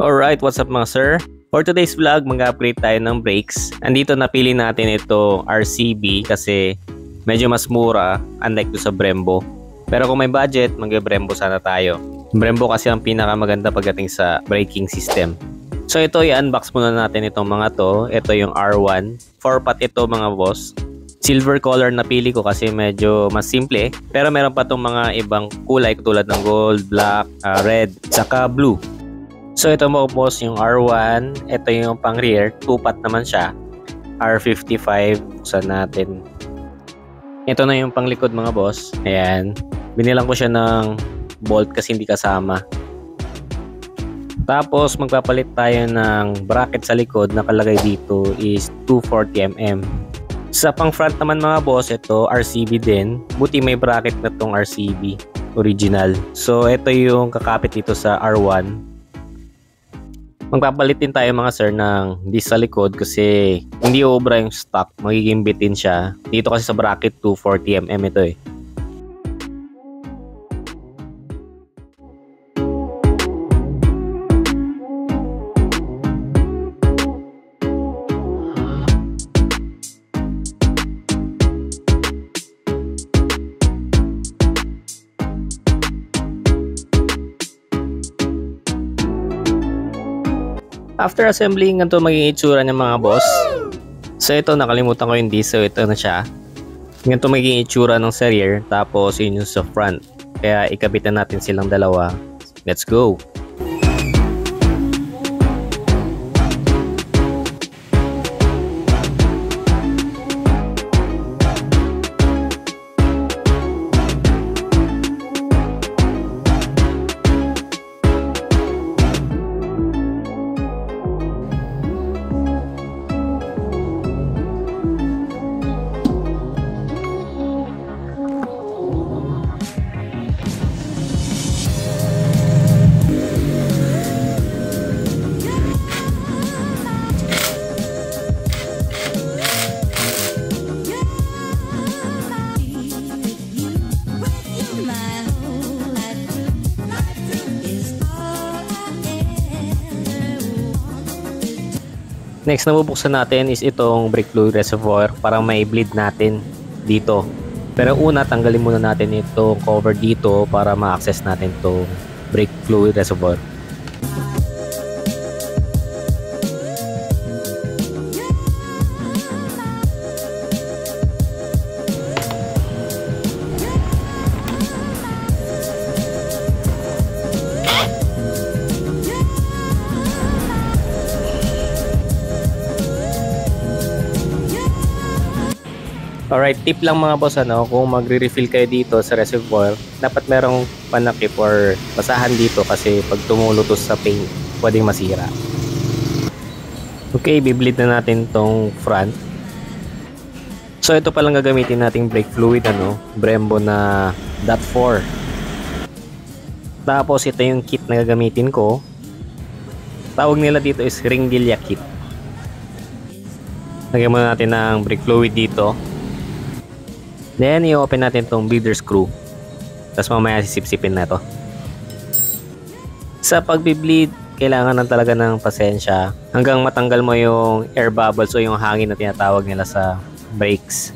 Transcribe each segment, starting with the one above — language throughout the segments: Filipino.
Alright, what's up mga sir? For today's vlog, mag-upgrade tayo ng brakes. Andito napili natin ito RCB kasi medyo mas mura unlike to sa Brembo. Pero kung may budget, mag-Brembo sana tayo. Brembo kasi ang pinakamaganda pagdating sa braking system. So ito, i-unbox muna natin itong mga to. Ito yung R1. 4-pot ito mga boss. Silver color na pili ko kasi medyo mas simple. Pero meron pa itong mga ibang kulay tulad ng gold, black, red, saka blue. So ito mo boss yung R1, ito yung pang rear, 2-pot naman siya. R55, buksan natin. Ito na yung pang likod mga boss. Ayan, binilang ko siya ng bolt kasi hindi kasama. Tapos magpapalit tayo ng bracket sa likod, nakalagay dito is 240mm. Sa pang front naman mga boss, ito RCB din. Buti may bracket na tong RCB original. So ito yung kakapit dito sa R1. Magpapalit din tayo mga sir ng disc sa likod kasi hindi obra yung stock, magiging bitin siya. Dito kasi sa bracket 240mm ito eh. After assembling, ganito magiging itsura ng mga boss. So ito, nakalimutan ko yung disc. So ito na siya. Ganito magiging itsura ng sa rear. Tapos yun yung sa front. Kaya ikabitan natin silang dalawa. Let's go! Next na bubuksan natin is itong brake fluid reservoir para may bleed natin dito. Pero una, tanggalin muna natin itong cover dito para ma-access natin itong brake fluid reservoir. Alright, tip lang mga boss, kung magre-refill kayo dito sa reservoir, dapat merong panakip or basahan dito kasi pag tumulo to sa paint, pwedeng masira. Okay, bibleed na natin tong front. So ito palang gagamitin nating brake fluid, Brembo na .4. Tapos ito yung kit na gagamitin ko. Tawag nila dito is Ringilla kit. Lagyan muna natin ng brake fluid dito. Then, i-open natin itong bleeder screw. Tapos mamaya sisip-sipin na ito. Sa pagbi-bleed, kailangan na talaga ng pasensya hanggang matanggal mo yung air bubbles o yung hangin na tinatawag nila sa brakes.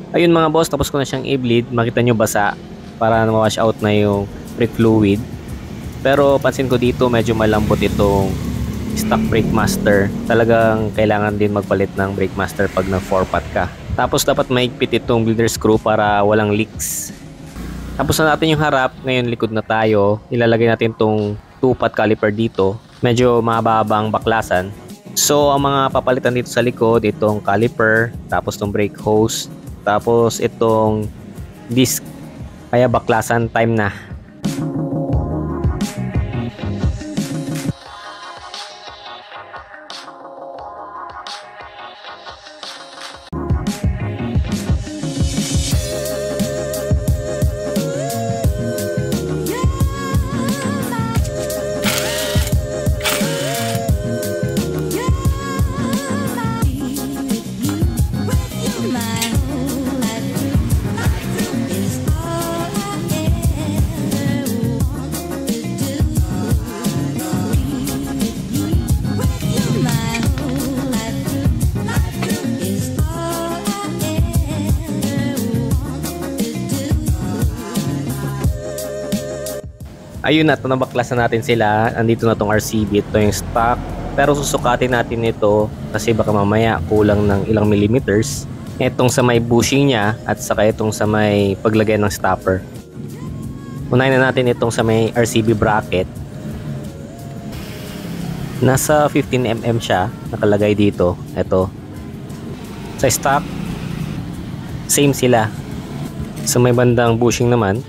Ayun mga boss, tapos ko na siyang i-bleed. Makita nyo basa para ma-wash out na yung brake fluid. Pero pansin ko dito medyo malambot itong stock brake master. Talagang kailangan din magpalit ng brake master pag nag 4-pot ka. Tapos dapat maigpit itong bleeder screw para walang leaks. Tapos na natin yung harap. Ngayon likod na tayo. Ilalagay natin itong 2-pot caliper dito. Medyo mababang baklasan. So ang mga papalitan dito sa likod, itong caliper, tapos itong brake hose, tapos itong disc, kaya baklasan time na. Ayun na, ito nabaklasan natin sila. Andito na tong RCB. Ito yung stock. Pero susukatin natin ito kasi baka mamaya kulang ng ilang millimeters. Itong sa may bushing niya at saka itong sa may paglagay ng stopper. Unahin na natin itong sa may RCB bracket. Nasa 15mm siya nakalagay dito. Ito. Sa stock, same sila. Sa may bandang bushing naman,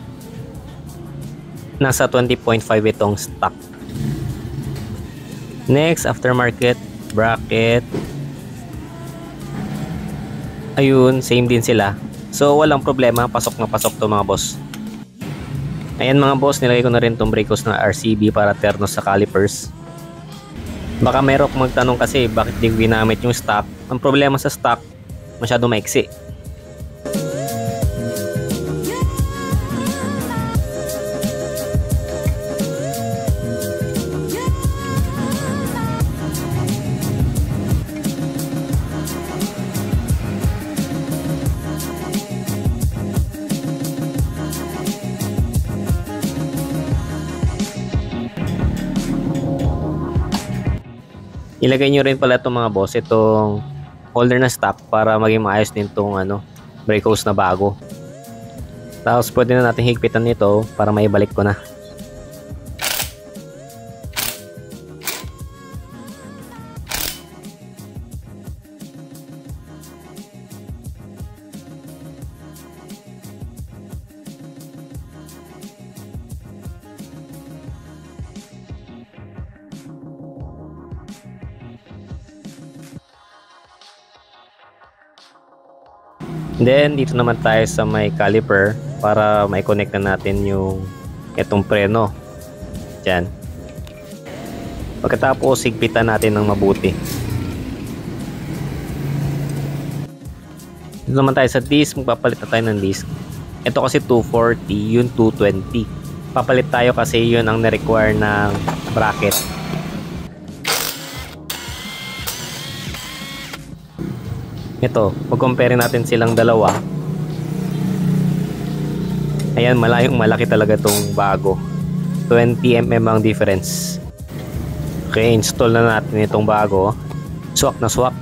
nasa 20.5 itong stock. Next, aftermarket bracket. Ayun, same din sila. So, walang problema. Pasok na pasok to mga boss. Ayan mga boss, nilagay ko na rin tong brake hose ng RCB para terno sa calipers. Baka merong magtanong kasi bakit di ginamit yung stock. Ang problema sa stock, masyado maiksi. Ilagay nyo rin pala itong mga boss, itong holder na stock para maging maayos din itong brake hose na bago. Tapos pwede na natin higpitan nito para maibalik ko na. Then, dito naman tayo sa may caliper para mai-connect na natin yung itong preno. Diyan. Pagkatapos, higpitan natin ng mabuti. Dito naman tayo sa disc. Magpapalit na tayo ng disc. Ito kasi 240, yun 220. Papalit tayo kasi yun ang na-require ng bracket. Ito, pag-compare natin silang dalawa. Ayan, malayong malaki talaga tong bago. 20mm ang difference. Okay, install na natin itong bago. Swak na swak.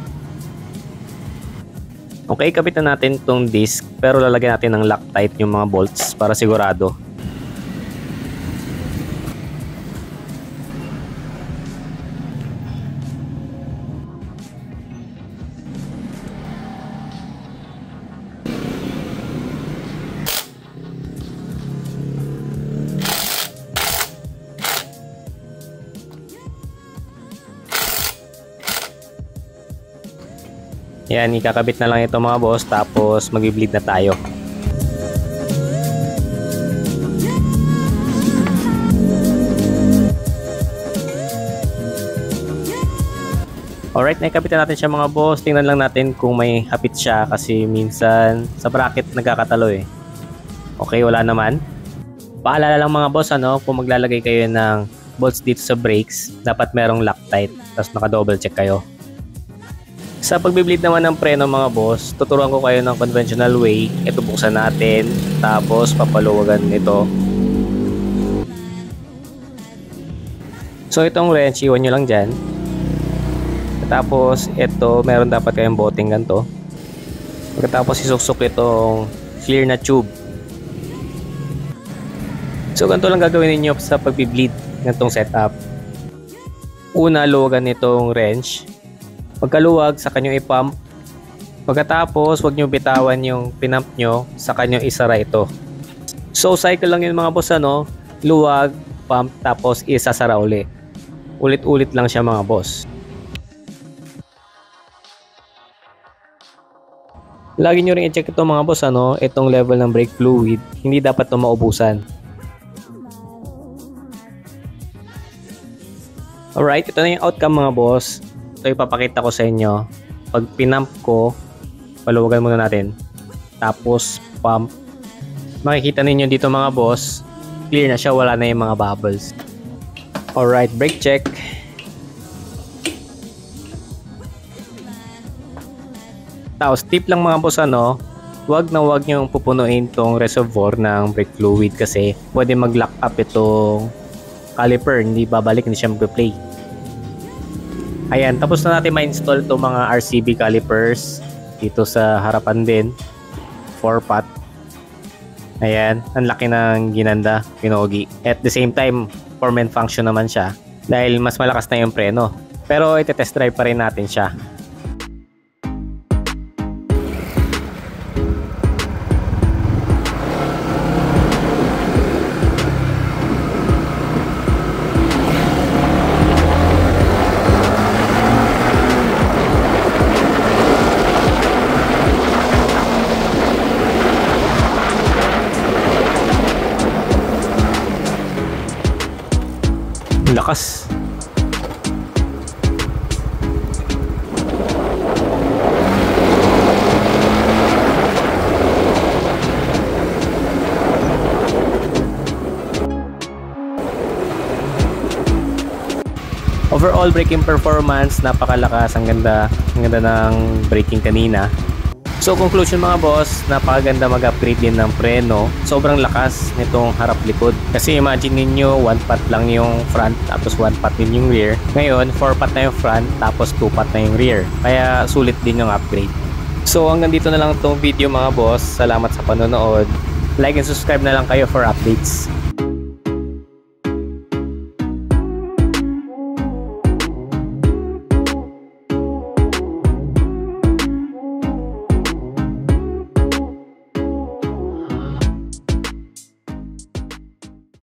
Okay, kabit na natin itong disc, pero lalagyan natin ng Loctite yung mga bolts para sigurado. Yan, ikakabit na lang ito mga boss, tapos mag-bleed na tayo. Alright, naikabit na natin siya mga boss. Tingnan lang natin kung may hapit siya kasi minsan sa bracket nagkakatalo eh. Okay, wala naman. Paalala lang mga boss, kung maglalagay kayo ng bolts dito sa brakes, dapat merong Loctite, tapos naka-double check kayo. Sa pagbi-bleed naman ng preno mga boss, tuturuan ko kayo ng conventional way. Ito buksan natin, tapos papaluwagan nito. So itong wrench, iwan nyo lang dyan. Tapos ito, meron dapat kayong boteng ganito. Pagkatapos isuksok itong clear na tube. So ganito lang gagawin niyo sa pagbi-bleed ng setup. Una, luwagan nitong wrench. Pagkaluwag, saka nyo i-pump. Pagkatapos, huwag nyo bitawan yung pinump nyo, saka nyo isara ito. So, cycle lang yun mga boss, luwag, pump, tapos isasara uli. Ulit-ulit lang siya mga boss. Lagi nyo rin i-check ito mga boss, itong level ng brake fluid, hindi dapat ito maubusan. Alright, ito na yung outcome mga boss. Ito ipapakita ko sa inyo. Pag pinump ko, paluwagan muna natin. Tapos pump. Makikita ninyo dito mga boss, clear na siya, wala na yung mga bubbles. Alright, brake check. Tapos tip lang mga boss, wag na wag nyo pupunuin tong reservoir ng brake fluid kasi pwede mag-lock up itong caliper, hindi babalik, hindi siya magpe-play. Ayan, tapos na natin ma-install itong mga RCB calipers dito sa harapan din. 4-pot. Ayan, ang laki ng ginanda, pinogi. At the same time, 4-man function naman siya dahil mas malakas na yung preno. Pero ite-test drive pa rin natin siya. Lakas. Overall braking performance, napakalakas, ang ganda ng braking kanina. So conclusion mga boss, napakaganda mag-upgrade din ng preno. Sobrang lakas nitong harap likod. Kasi imagine ninyo, 1-pot lang yung front tapos 1-pot din yung rear. Ngayon, 4-pot na yung front tapos 2-pot na yung rear. Kaya sulit din yung upgrade. So hanggang dito na lang itong video mga boss. Salamat sa panonood. Like and subscribe na lang kayo for updates.